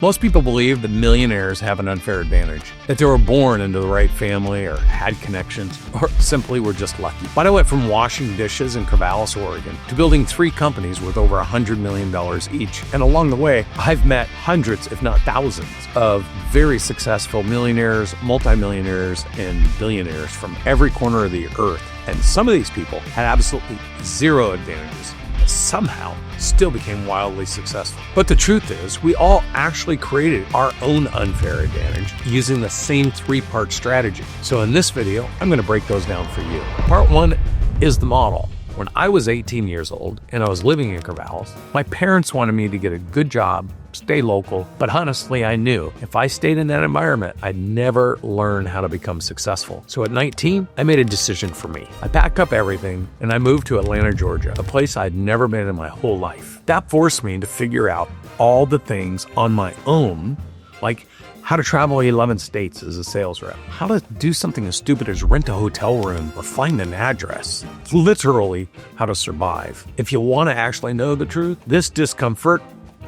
Most people believe that millionaires have an unfair advantage, that they were born into the right family or had connections, or simply were just lucky. But I went from washing dishes in Corvallis, Oregon, to building 3 companies worth over $100 million each. And along the way, I've met hundreds, if not thousands, of very successful millionaires, multimillionaires, and billionaires from every corner of the earth. And some of these people had absolutely zero advantages, somehow still became wildly successful. But the truth is, we all actually created our own unfair advantage using the same 3-part strategy. So in this video, I'm going to break those down for you. Part 1 is the model. When I was 18 years old and I was living in Corvallis, my parents wanted me to get a good job, stay local, but honestly, I knew if I stayed in that environment, I'd never learn how to become successful. So at 19, I made a decision for me. I packed up everything and I moved to Atlanta, Georgia, a place I'd never been in my whole life. That forced me to figure out all the things on my own, like how to travel 11 states as a sales rep, how to do something as stupid as rent a hotel room or find an address, literally how to survive. If you want to actually know the truth, this discomfort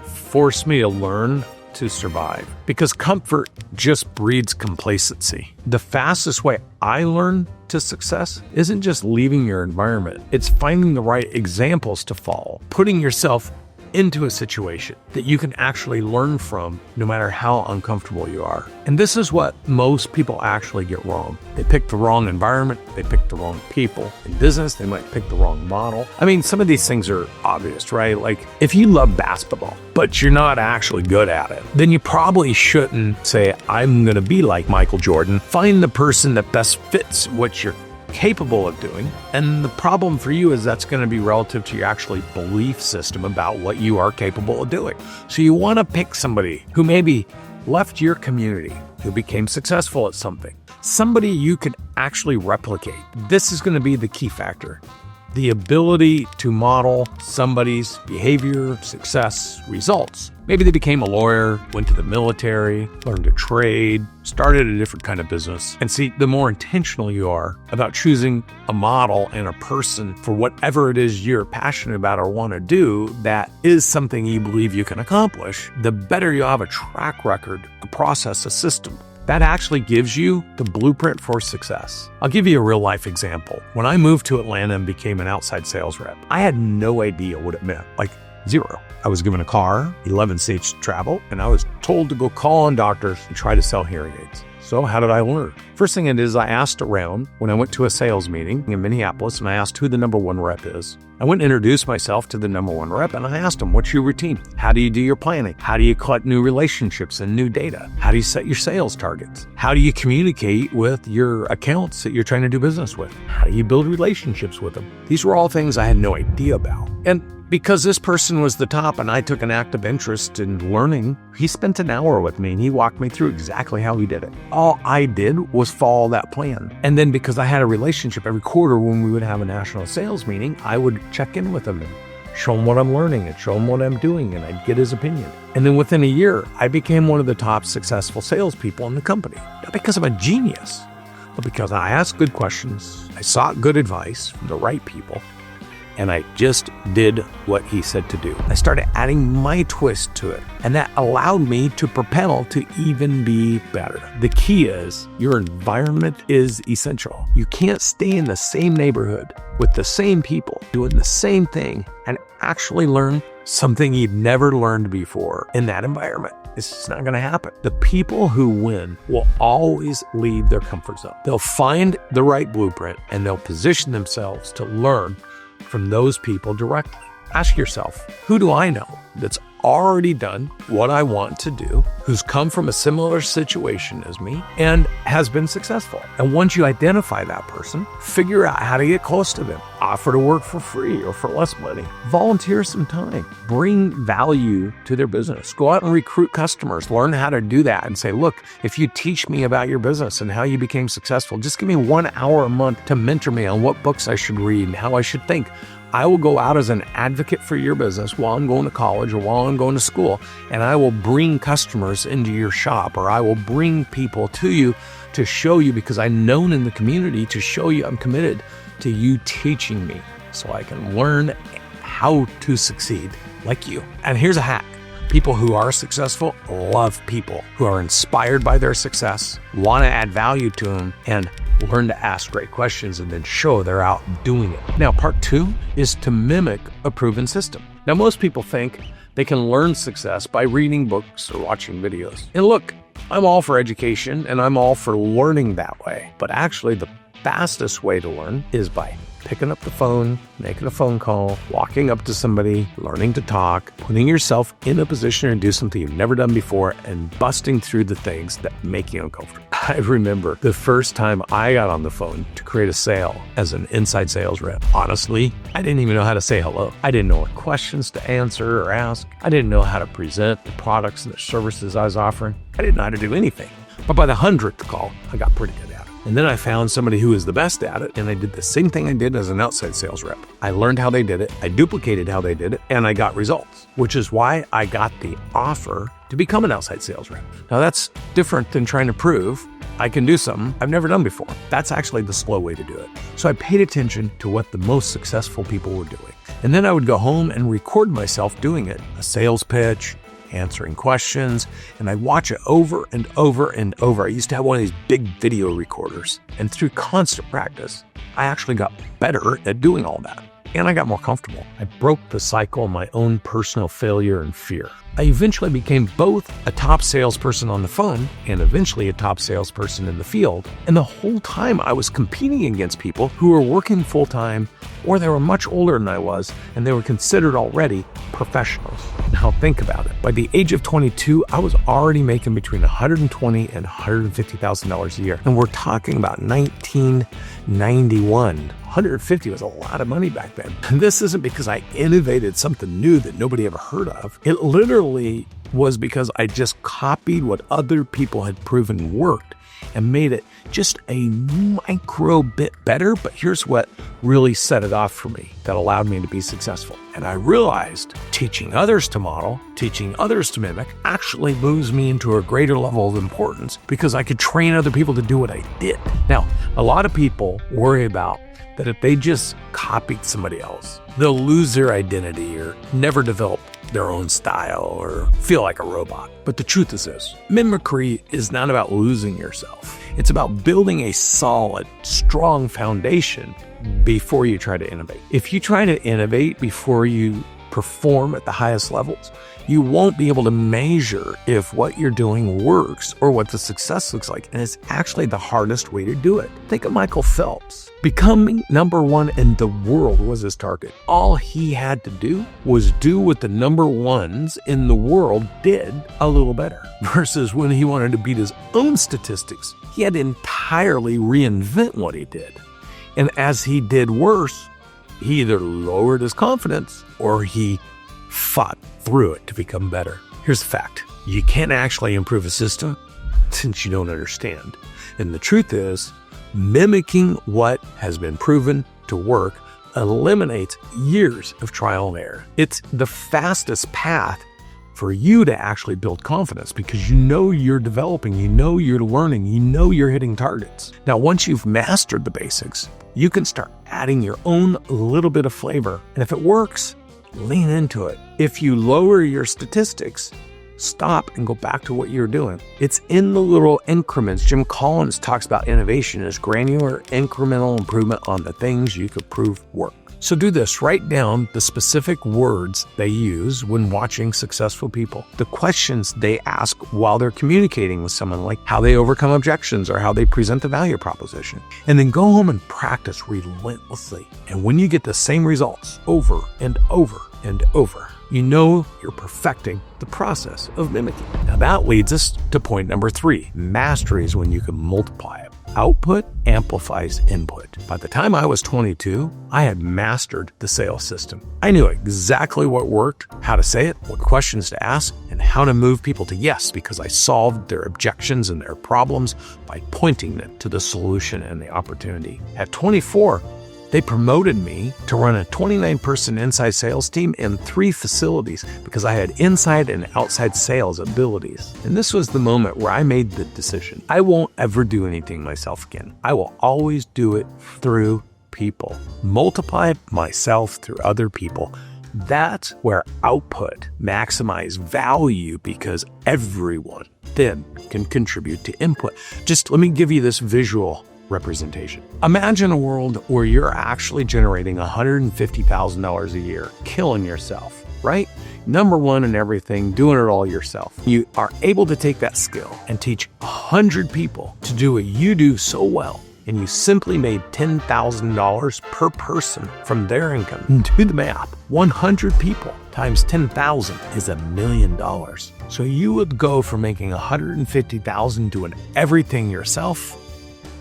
forced me to learn to survive, because comfort just breeds complacency. The fastest way I learned to success isn't just leaving your environment, it's finding the right examples to follow, putting yourself into a situation that you can actually learn from no matter how uncomfortable you are. And this is what most people actually get wrong. They pick the wrong environment, they pick the wrong people. In business, they might pick the wrong model. I mean, some of these things are obvious, right? Like if you love basketball, but you're not actually good at it, then you probably shouldn't say, I'm gonna be like Michael Jordan. Find the person that best fits what you're capable of doing. And the problem for you is that's going to be relative to your actually belief system about what you are capable of doing. So you want to pick somebody who maybe left your community, who became successful at somebody you can actually replicate. This is going to be the key factor. The ability to model somebody's behavior, success, results. Maybe they became a lawyer, went to the military, learned a trade, started a different kind of business. And see, the more intentional you are about choosing a model and a person for whatever it is you're passionate about or want to do, that is something you believe you can accomplish, the better you have a track record, a process, a system. That actually gives you the blueprint for success. I'll give you a real life example. When I moved to Atlanta and became an outside sales rep, I had no idea what it meant, like zero. I was given a car, 11 states to travel, and I was told to go call on doctors and try to sell hearing aids. So how did I learn? First thing it is, I asked around when I went to a sales meeting in Minneapolis, and I asked who the number 1 rep is. I went and introduced myself to the number 1 rep, and I asked him, what's your routine? How do you do your planning? How do you collect new relationships and new data? How do you set your sales targets? How do you communicate with your accounts that you're trying to do business with? How do you build relationships with them? These were all things I had no idea about. And because this person was the top and I took an active interest in learning, he spent an hour with me and he walked me through exactly how he did it. All I did was follow that plan. And then because I had a relationship every quarter when we would have a national sales meeting, I would check in with him and show him what I'm learning and show him what I'm doing, and I'd get his opinion. And then within a year, I became one of the top successful salespeople in the company. Not because I'm a genius, but because I asked good questions, I sought good advice from the right people, and I just did what he said to do. I started adding my twist to it, and that allowed me to propel to even be better. The key is your environment is essential. You can't stay in the same neighborhood with the same people doing the same thing and actually learn something you've never learned before in that environment. It's just not going to happen. The people who win will always leave their comfort zone. They'll find the right blueprint and they'll position themselves to learn from those people directly. Ask yourself, who do I know that's already done what I want to do, who's come from a similar situation as me and has been successful? And once you identify that person, figure out how to get close to them. Offer to work for free or for less money. Volunteer some time. Bring value to their business. Go out and recruit customers. Learn how to do that and say, look, if you teach me about your business and how you became successful, just give me 1 hour a month to mentor me on what books I should read and how I should think. I will go out as an advocate for your business while I'm going to college or while I'm going to school, and I will bring customers into your shop, or I will bring people to you to show you, because I'm known in the community to show you I'm committed to you teaching me so I can learn how to succeed like you. And here's a hack. People who are successful love people who are inspired by their success, want to add value to them, and learn to ask great questions and then show they're out doing it. Now, part 2 is to mimic a proven system. Now, most people think they can learn success by reading books or watching videos. And look, I'm all for education and I'm all for learning that way. But actually, the fastest way to learn is by picking up the phone, making a phone call, walking up to somebody, learning to talk, putting yourself in a position to do something you've never done before, and busting through the things that make you uncomfortable. I remember the first time I got on the phone to create a sale as an inside sales rep. Honestly, I didn't even know how to say hello. I didn't know what questions to answer or ask. I didn't know how to present the products and the services I was offering. I didn't know how to do anything. But by the 100th call, I got pretty good at it. And then I found somebody who was the best at it, and I did the same thing I did as an outside sales rep. I learned how they did it, I duplicated how they did it, and I got results, which is why I got the offer to become an outside sales rep. Now that's different than trying to prove I can do something I've never done before. That's actually the slow way to do it. So I paid attention to what the most successful people were doing. And then I would go home and record myself doing it, a sales pitch, answering questions, and I'd watch it over and over and over. I used to have one of these big video recorders, and through constant practice, I actually got better at doing all that. And I got more comfortable. I broke the cycle of my own personal failure and fear. I eventually became both a top salesperson on the phone and eventually a top salesperson in the field. And the whole time I was competing against people who were working full-time, or they were much older than I was, and they were considered already professionals. Now think about it. By the age of 22, I was already making between $120,000 and $150,000 a year. And we're talking about 1991. 150 was a lot of money back then. And this isn't because I innovated something new that nobody ever heard of. It literally was because I just copied what other people had proven worked and made it just a micro bit better. But here's what really set it off for me that allowed me to be successful. And I realized teaching others to model, teaching others to mimic actually moves me into a greater level of importance because I could train other people to do what I did. Now, a lot of people worry about that if they just copied somebody else, they'll lose their identity or never develop their own style or feel like a robot. But the truth is this: mimicry is not about losing yourself. It's about building a solid, strong foundation before you try to innovate. If you try to innovate before you perform at the highest levels, you won't be able to measure if what you're doing works or what the success looks like. And it's actually the hardest way to do it. Think of Michael Phelps. Becoming number one in the world was his target. All he had to do was do what the number ones in the world did a little better. Versus when he wanted to beat his own statistics, he had to entirely reinvent what he did. And as he did worse, he either lowered his confidence or he fought through it to become better. Here's the fact: you can't actually improve a system since you don't understand. And the truth is, mimicking what has been proven to work eliminates years of trial and error. It's the fastest path for you to actually build confidence because you know you're developing, you know you're learning, you know you're hitting targets. Now, once you've mastered the basics, you can start adding your own little bit of flavor. And if it works, lean into it. If you lower your statistics, stop and go back to what you're doing. It's in the little increments. Jim Collins talks about innovation as granular, incremental improvement on the things you could prove work. So do this, write down the specific words they use when watching successful people, the questions they ask while they're communicating with someone, like how they overcome objections or how they present the value proposition. And then go home and practice relentlessly. And when you get the same results over and over and over, you know you're perfecting the process of mimicking. Now that leads us to point number 3. Mastery is when you can multiply it. Output amplifies input. By the time I was 22, I had mastered the sales system. I knew exactly what worked, how to say it, what questions to ask, and how to move people to yes because I solved their objections and their problems by pointing them to the solution and the opportunity. At 24, they promoted me to run a 29-person inside sales team in 3 facilities because I had inside and outside sales abilities. And this was the moment where I made the decision: I won't ever do anything myself again. I will always do it through people. Multiply myself through other people That's where output maximize value because everyone then can contribute to input. Just let me give you this visual representation. Imagine a world where you're actually generating $150,000 a year, killing yourself, right? Number one in everything, doing it all yourself. You are able to take that skill and teach 100 people to do what you do so well, and you simply made $10,000 per person from their income. Do the math. 100 people times 10,000 is $1 million. So you would go from making $150,000 doing everything yourself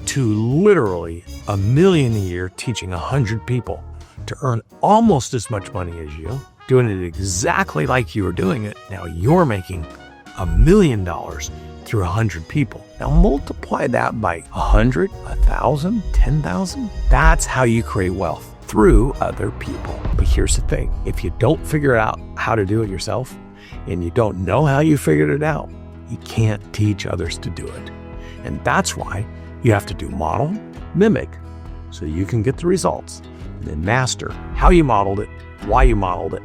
to literally $1 million a year teaching 100 people to earn almost as much money as you, doing it exactly like you were doing it. Now you're making $1 million through 100 people. Now multiply that by 100, 1,000, 10,000. That's how you create wealth, through other people. But here's the thing. If you don't figure out how to do it yourself, and you don't know how you figured it out, you can't teach others to do it. And that's why you have to do model, mimic, so you can get the results, and then master how you modeled it, why you modeled it,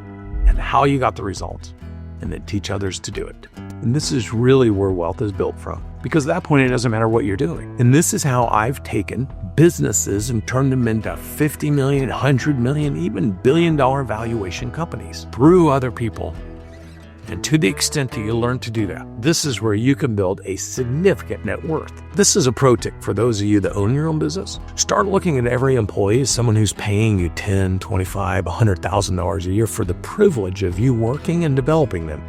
and how you got the results, and then teach others to do it. And this is really where wealth is built from, because at that point, it doesn't matter what you're doing. And this is how I've taken businesses and turned them into 50 million, 100 million, even billion-dollar valuation companies through other people. And to the extent that you learn to do that, this is where you can build a significant net worth. This is a pro tip for those of you that own your own business. Start looking at every employee as someone who's paying you $10,000, $25,000, $100,000 a year for the privilege of you working and developing them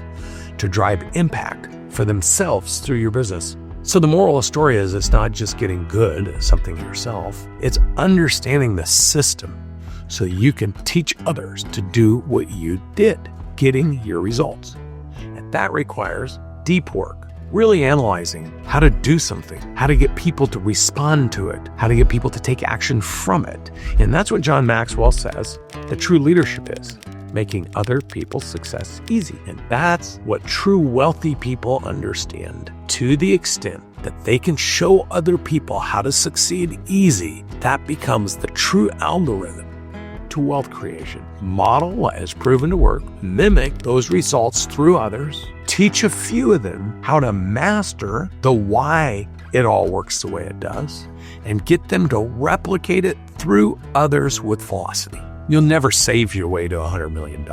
to drive impact for themselves through your business. So the moral of the story is it's not just getting good at something yourself, it's understanding the system so you can teach others to do what you did, getting your results. And that requires deep work, really analyzing how to do something, how to get people to respond to it, how to get people to take action from it. And that's what John Maxwell says that true leadership is, making other people's success easy. And that's what true wealthy people understand. To the extent that they can show other people how to succeed easy, that becomes the true algorithm to wealth creation. Model what has proven to work, mimic those results through others, teach a few of them how to master the why it all works the way it does, and get them to replicate it through others with velocity. You'll never save your way to $100 million.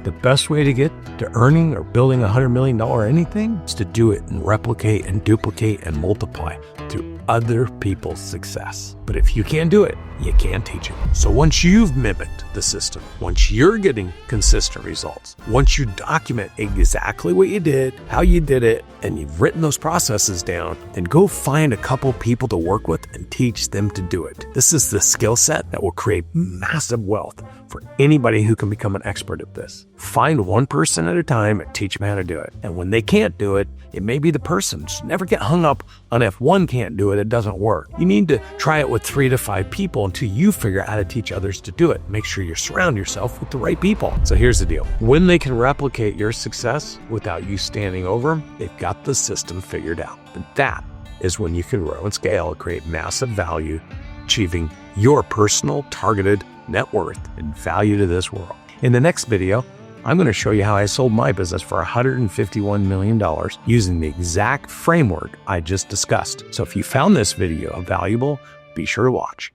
The best way to get to earning or building $100 million anything is to do it and replicate and duplicate and multiply through other people's success. But if you can't do it, you can't teach it. So once you've mimicked the system, once you're getting consistent results, once you document exactly what you did, how you did it, and you've written those processes down, then go find a couple people to work with and teach them to do it. This is the skill set that will create massive wealth for anybody who can become an expert at this. Find one person at a time and teach them how to do it. And when they can't do it, it may be the person. Just never get hung up on if one can't do it, it doesn't work. You need to try it with 3 to 5 people until you figure out how to teach others to do it. Make sure you surround yourself with the right people. So here's the deal. When they can replicate your success without you standing over them, they've got the system figured out. And that is when you can grow and scale and create massive value, achieving your personal targeted net worth and value to this world. In the next video, I'm going to show you how I sold my business for $151 million using the exact framework I just discussed. So if you found this video valuable, be sure to watch.